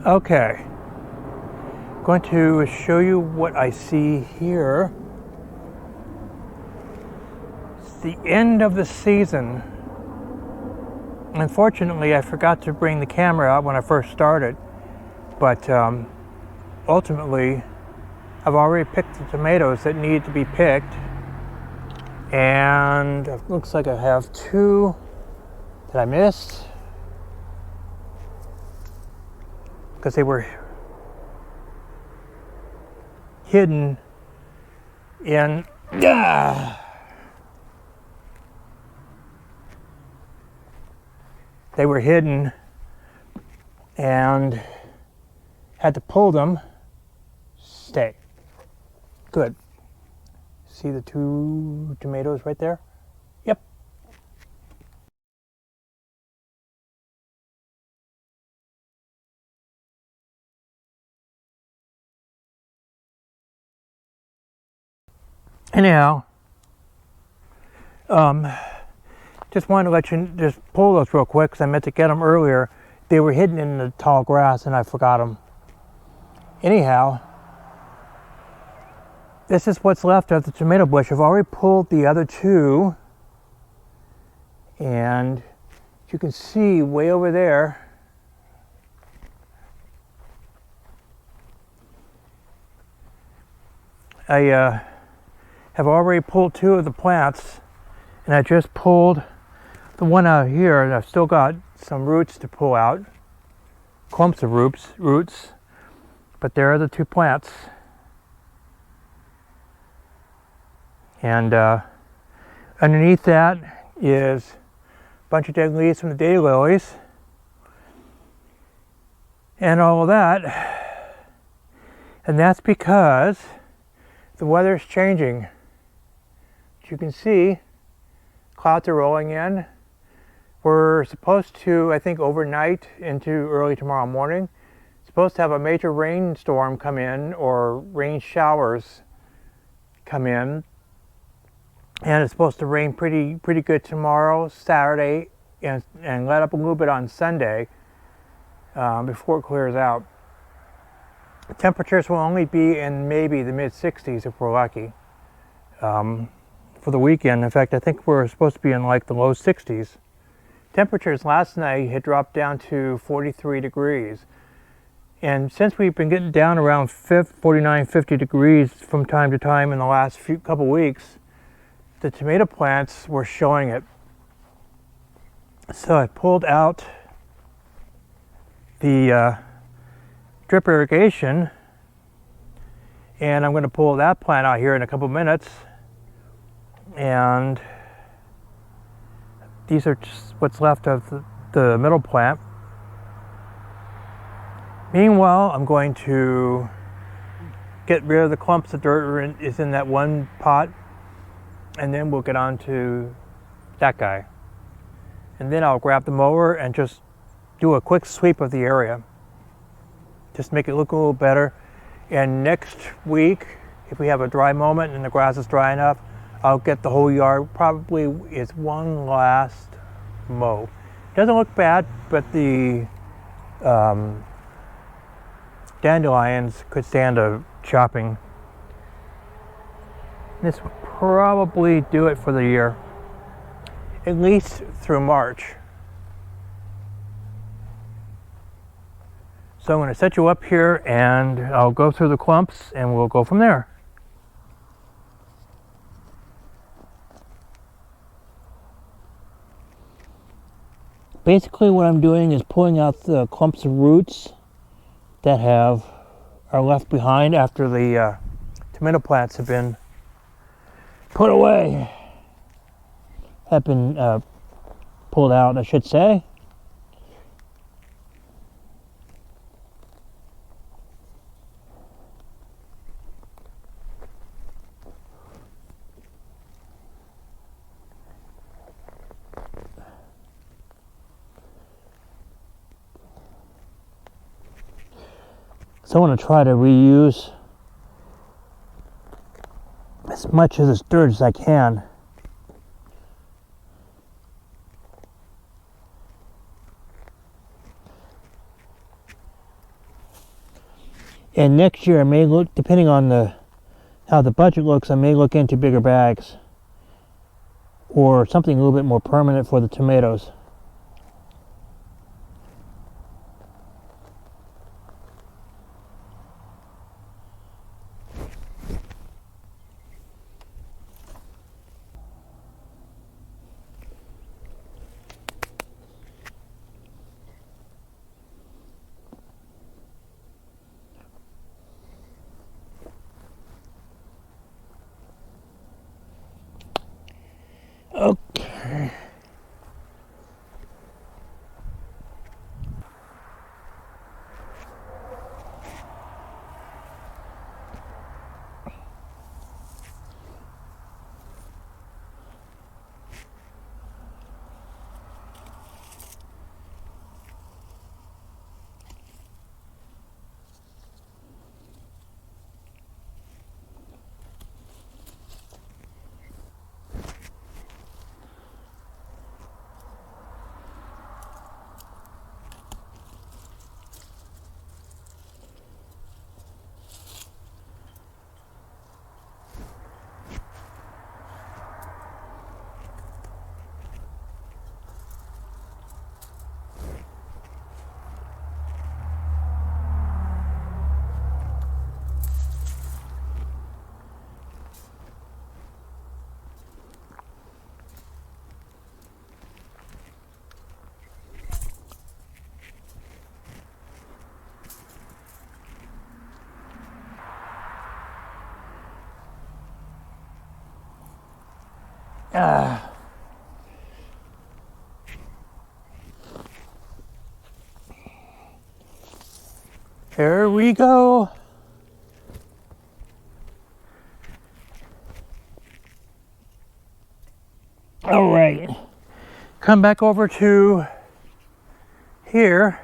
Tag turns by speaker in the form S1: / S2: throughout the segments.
S1: Okay, I'm going to show you what I see here. It's the end of the season. Unfortunately, I forgot to bring the camera out when I first started, but ultimately, I've already picked the tomatoes that need to be picked, and it looks like I have two that I missed because they were hidden in they were hidden and had to pull them. Stay. Good. See the two tomatoes right there? Yep. Anyhow, just wanted to let you just pull those real quick because I meant to get them earlier. They were hidden in the tall grass and I forgot them. Anyhow, this is what's left of the tomato bush. I've already pulled the other two, and you can see way over there, I have already pulled two of the plants, and I just pulled the one out here, and I've still got some roots to pull out, clumps of roots, but there are the two plants. And underneath that is a bunch of dead leaves from the daylilies and all of that. And that's because the weather's changing. As you can see, clouds are rolling in. We're supposed to, I think, overnight into early tomorrow morning, supposed to have a major rainstorm come in, or rain showers come in. And it's supposed to rain pretty good tomorrow, Saturday, and let up a little bit on Sunday before it clears out. The temperatures will only be in maybe the mid-60s if we're lucky for the weekend. In fact, I think we're supposed to be in like the low 60s. Temperatures last night had dropped down to 43 degrees. And since we've been getting down around 49, 50 degrees from time to time in the last couple weeks, the tomato plants were showing it. So I pulled out the drip irrigation, and I'm going to pull that plant out here in a couple minutes. And these are just what's left of the middle plant. Meanwhile, I'm going to get rid of the clumps of dirt is in that one pot, and then we'll get on to that guy. And then I'll grab the mower and just do a quick sweep of the area. Just make it look a little better. And next week, if we have a dry moment and the grass is dry enough, I'll get the whole yard. Probably is one last mow. Doesn't look bad, but the dandelions could stand a chopping. This will probably do it for the year, at least through March. So I'm going to set you up here and I'll go through the clumps and we'll go from there. Basically what I'm doing is pulling out the clumps of roots that are left behind after the tomato plants have been put away, have been pulled out, I should say. So I want to try to reuse as much of this dirt as I can. And next year I may look, depending on how the budget looks, I may look into bigger bags or something a little bit more permanent for the tomatoes. Okay. Here we go. All right. Come back over to here.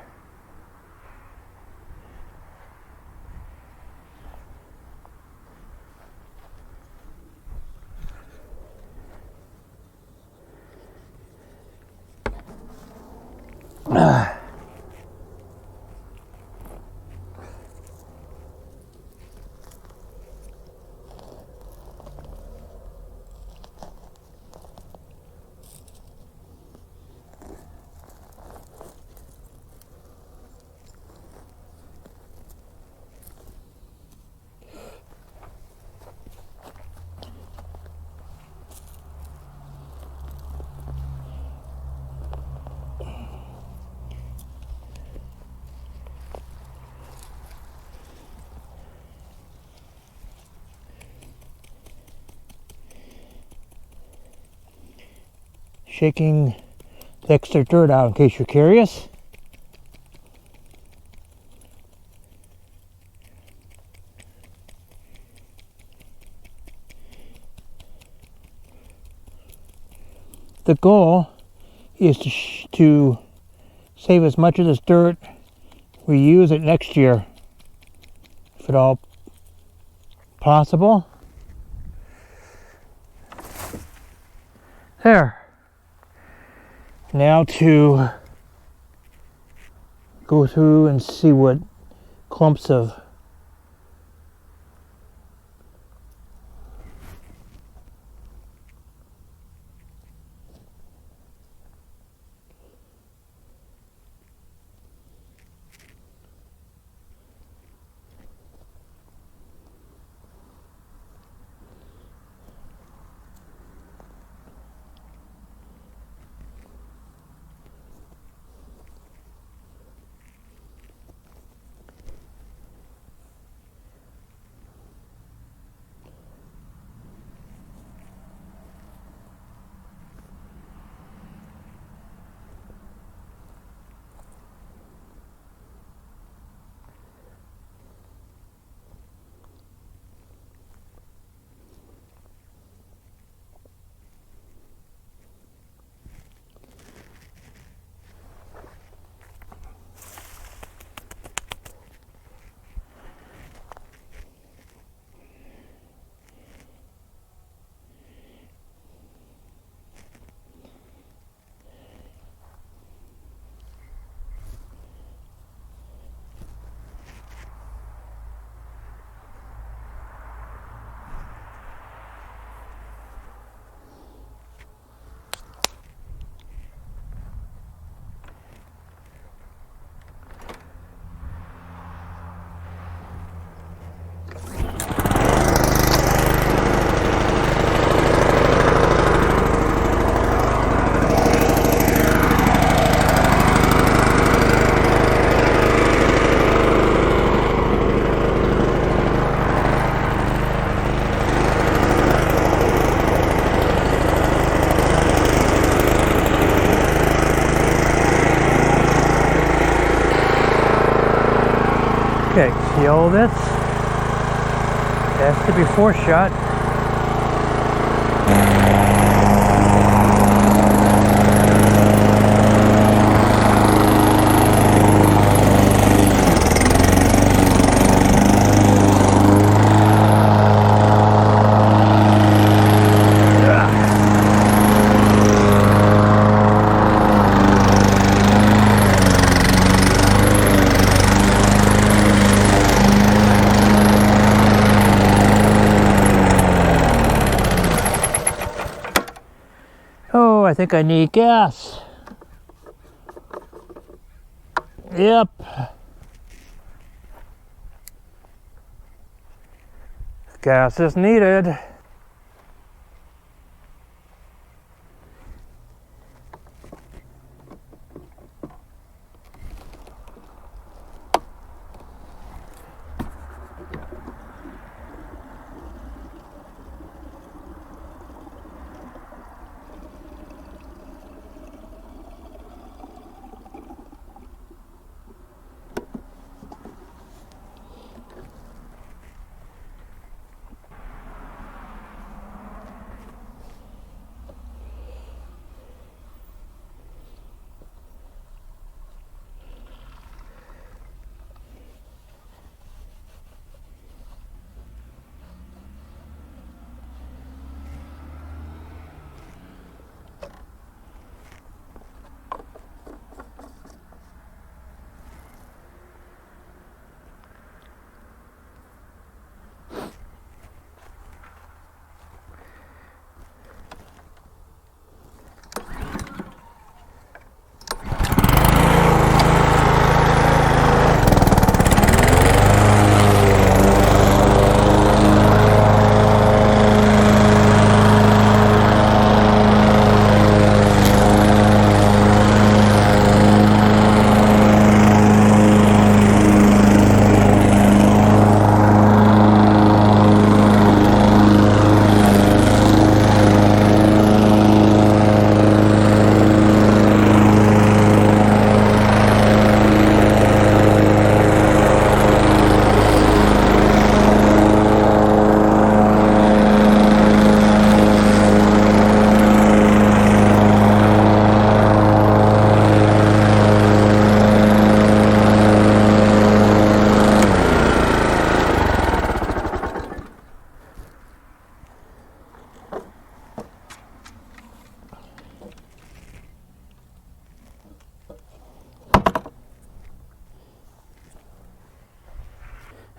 S1: Shaking the extra dirt out in case you're curious. The goal is to save as much of this dirt, reuse it next year, if at all possible. There. Now to go through and see what clumps of Okay, see all this? That's the before shot. Oh, I think I need gas. Yep. Gas is needed.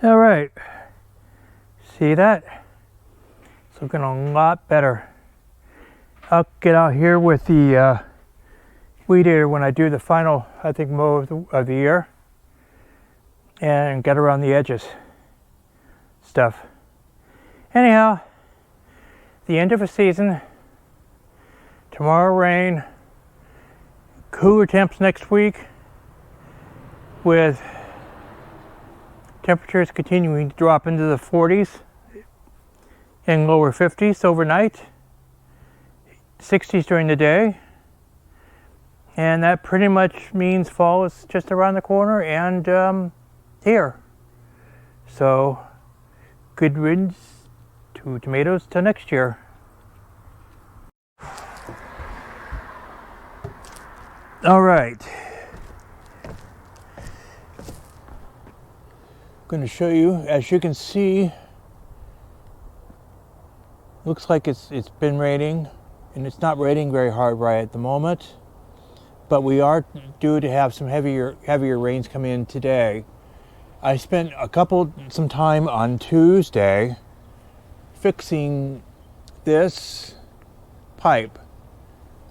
S1: All right, see that? It's looking a lot better. I'll get out here with the weed eater when I do the final, I think, mow of the year, and get around the edges stuff. Anyhow, the end of a season. Tomorrow rain, cooler temps next week, with temperatures continuing to drop into the 40s and lower 50s overnight, 60s during the day, and that pretty much means fall is just around the corner and here. So good riddance to tomatoes till next year. All right. I'm going to show you, as you can see, looks like it's been raining, and it's not raining very hard right at the moment, but we are due to have some heavier rains come in today. I spent some time on Tuesday fixing this pipe.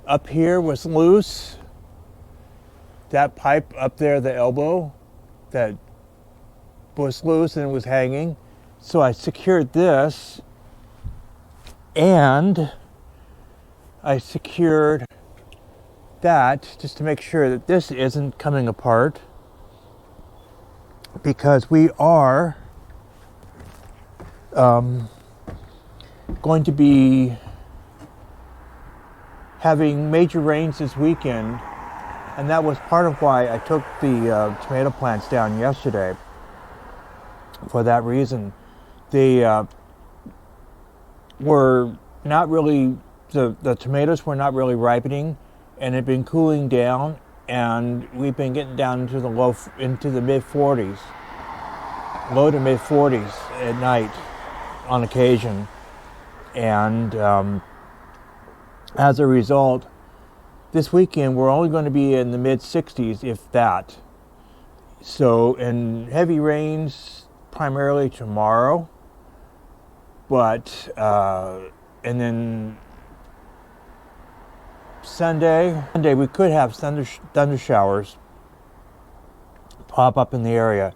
S1: Up here was loose. That pipe up there, the elbow, that was loose and was hanging. So I secured this, and I secured that just to make sure that this isn't coming apart, because we are going to be having major rains this weekend, and that was part of why I took the tomato plants down yesterday. for that reason. They were not really, the tomatoes were not really ripening, and had been cooling down, and we've been getting down into the mid 40s, low to mid 40s at night on occasion. And as a result, this weekend we're only going to be in the mid 60s, if that. So, and heavy rains primarily tomorrow, but and then Sunday we could have thunder showers pop up in the area.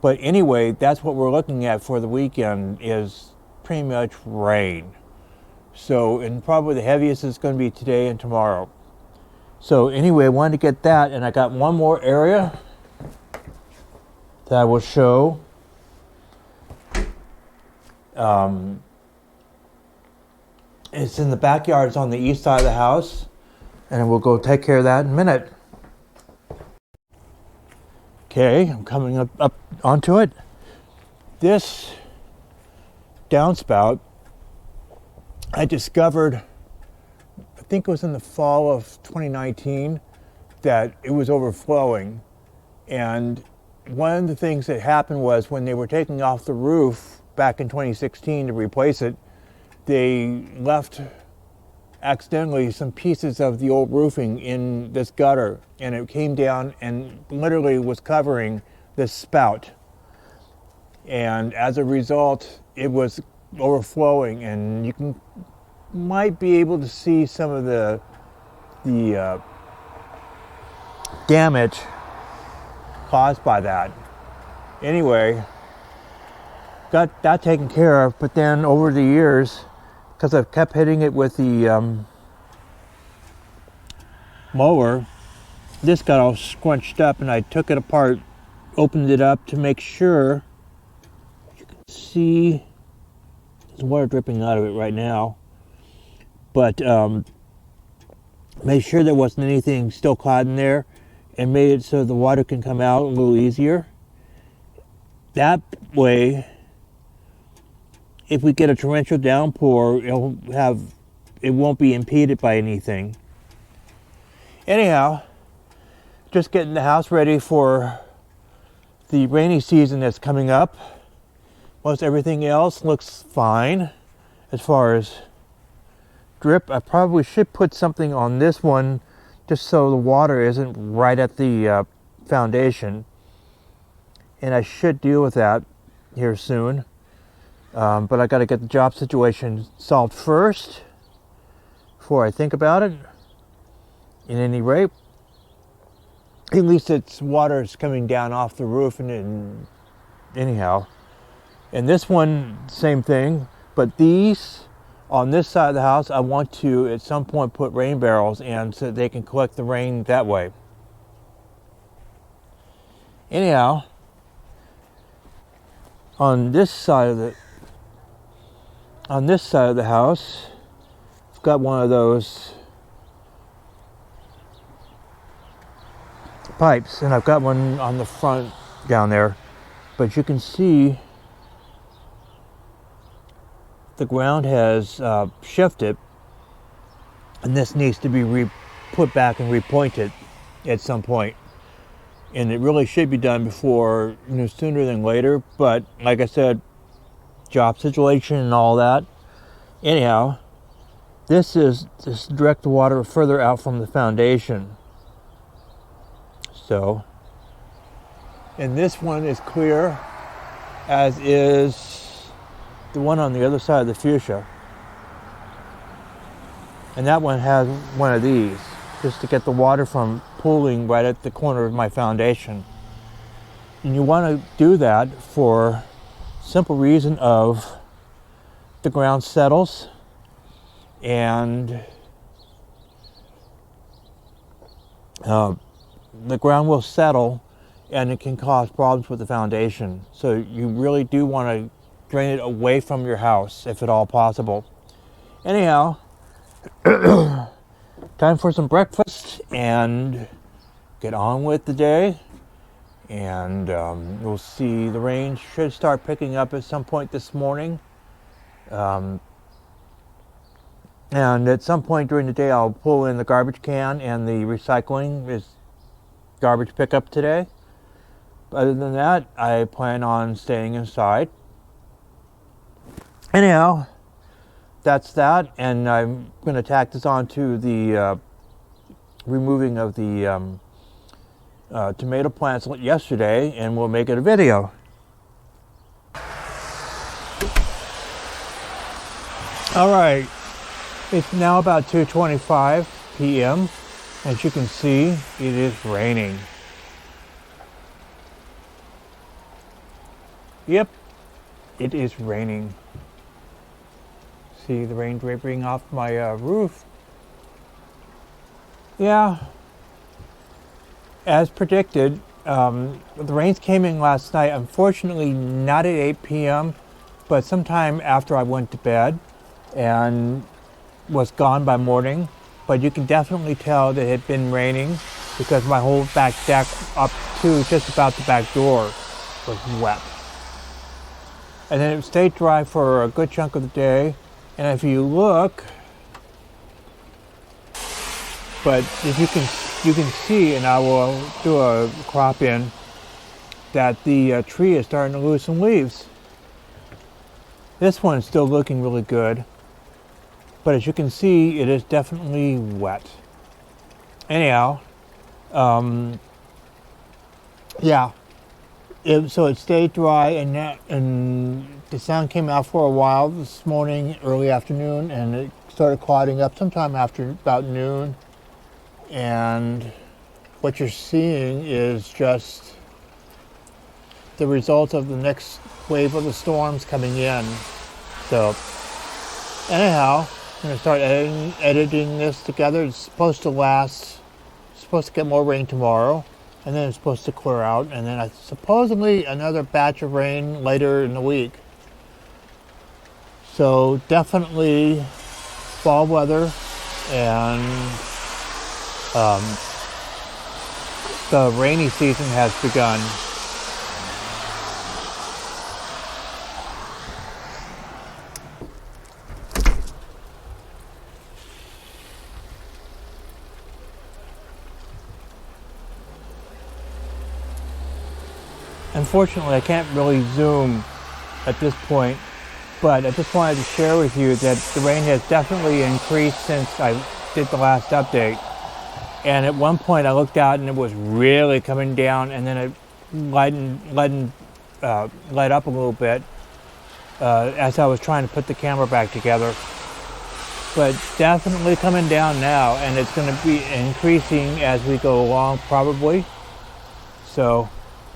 S1: But anyway, that's what we're looking at for the weekend, is pretty much rain. So, and probably the heaviest is going to be today and tomorrow. So anyway, I wanted to get that, and I got one more area that I will show. It's in the backyard. It's on the east side of the house, and we'll go take care of that in a minute. Okay, I'm coming up onto it. This downspout I discovered, I think it was in the fall of 2019, that it was overflowing. And one of the things that happened was, when they were taking off the roof back in 2016 to replace it, they left accidentally some pieces of the old roofing in this gutter, and it came down and literally was covering this spout. And as a result, it was overflowing, and you might be able to see some of the damage caused by that. Anyway, got that taken care of. But then over the years, because I've kept hitting it with the mower, this got all scrunched up, and I took it apart, opened it up to make sure. You can see there's water dripping out of it right now, but made sure there wasn't anything still caught in there, and made it so the water can come out a little easier. That way, if we get a torrential downpour, it won't be impeded by anything. Anyhow, just getting the house ready for the rainy season that's coming up. Most everything else looks fine as far as drip. I probably should put something on this one just so the water isn't right at the foundation. And I should deal with that here soon. But I got to get the job situation solved first before I think about it. At any rate, at least it's water is coming down off the roof, and anyhow. And this one, same thing. But these, on this side of the house, I want to at some point put rain barrels in so that they can collect the rain that way. Anyhow, on this side of the house, I've got one of those pipes, and I've got one on the front down there, but you can see the ground has shifted, and this needs to be put back and repointed at some point. And it really should be done before, sooner than later. But like I said, job situation and all that. Anyhow, this is just direct the water further out from the foundation. So, and this one is clear, as is the one on the other side of the fuchsia. And that one has one of these, just to get the water from pooling right at the corner of my foundation. And you want to do that for simple reason of the ground settles, and the ground will settle, and it can cause problems with the foundation. So you really do want to drain it away from your house if at all possible. Anyhow, time for some breakfast and get on with the day. And we'll see, the rain should start picking up at some point this morning. And at some point during the day, I'll pull in the garbage can, and the recycling is garbage pickup today. Other than that, I plan on staying inside. Anyhow, that's that, and I'm going to tack this on to the removing of the tomato plants yesterday, and we'll make it a video. All right, it's now about 2:25 p.m. As you can see, it is raining. Yep, it is raining. See the rain draping off my roof. Yeah, as predicted, the rains came in last night. Unfortunately, not at 8 p.m., but sometime after I went to bed, and was gone by morning. But you can definitely tell that it had been raining because my whole back deck up to just about the back door was wet. And then it stayed dry for a good chunk of the day. And if you look, but if you can see, and I will do a crop in, that the tree is starting to lose some leaves. This one is still looking really good, but as you can see, it is definitely wet. Anyhow, yeah. So it stayed dry, and the sun came out for a while this morning, early afternoon, and it started clouding up sometime after about noon. And what you're seeing is just the result of the next wave of the storms coming in. So anyhow, I'm going to start editing this together. It's supposed to get more rain tomorrow, and then it's supposed to clear out, and then supposedly another batch of rain later in the week. So definitely fall weather, and the rainy season has begun. Unfortunately, I can't really zoom at this point, but I just wanted to share with you that the rain has definitely increased since I did the last update. And at one point I looked out and it was really coming down, and then it lightened up a little bit as I was trying to put the camera back together. But definitely coming down now, and it's going to be increasing as we go along probably. So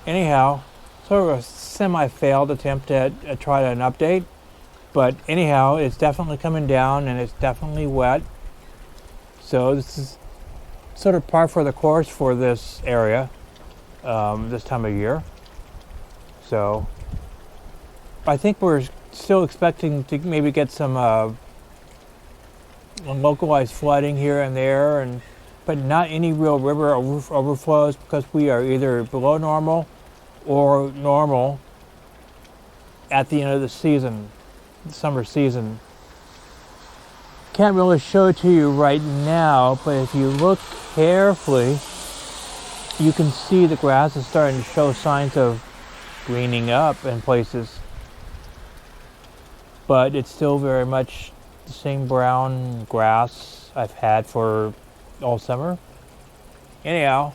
S1: anyhow, sort of a semi-failed attempt at try an update. But anyhow, it's definitely coming down, and it's definitely wet. So this is sort of par for the course for this area this time of year. So I think we're still expecting to maybe get some localized flooding here and there, but not any real river overflows, because we are either below normal or normal at the end of the season, the summer season. Can't really show it to you right now, but if you look carefully, you can see the grass is starting to show signs of greening up in places. But it's still very much the same brown grass I've had for all summer. Anyhow,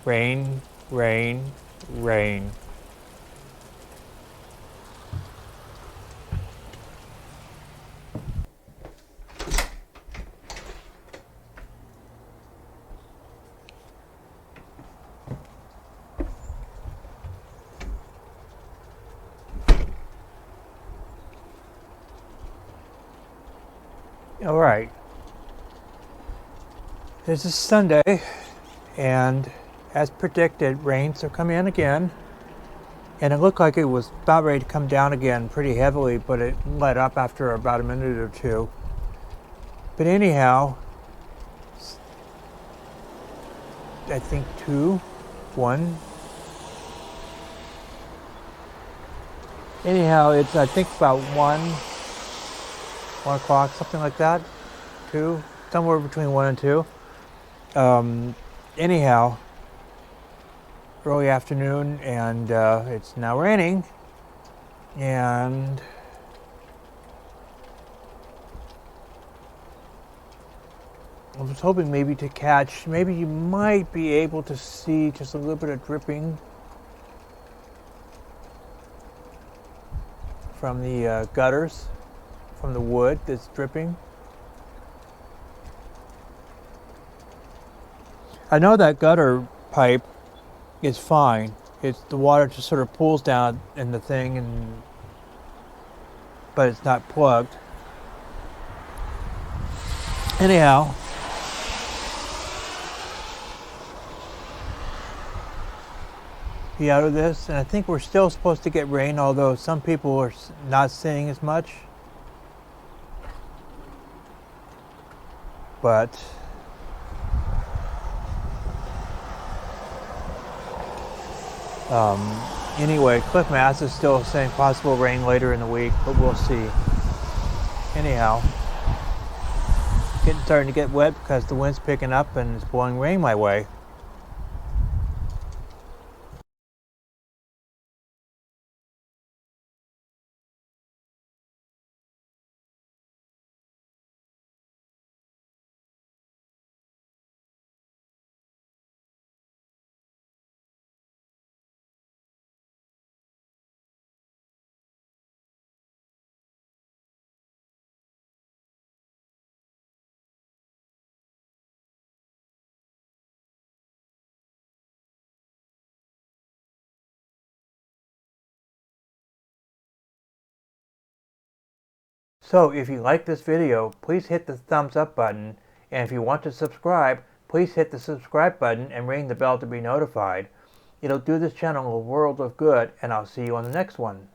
S1: rain, rain, rain. All right, this is Sunday, and as predicted, rains are coming in again, and it looked like it was about ready to come down again pretty heavily, but it let up after about a minute or two. But anyhow, I think 2, 1. Anyhow, it's I think about 1 o'clock, something like that. 2, somewhere between 1 and 2. Anyhow, early afternoon, and it's now raining, and I was hoping maybe to catch, maybe you might be able to see just a little bit of dripping from the gutters, from the wood that's dripping. I know that gutter pipe is fine. It's the water just sort of pools down in the thing, but it's not plugged. Anyhow, be out of this, and I think we're still supposed to get rain, although some people are not saying as much. But anyway, Cliff Mass is still saying possible rain later in the week, but we'll see. Anyhow, starting to get wet because the wind's picking up and it's blowing rain my way. So if you like this video, please hit the thumbs up button, and if you want to subscribe, please hit the subscribe button and ring the bell to be notified. It'll do this channel a world of good, and I'll see you on the next one.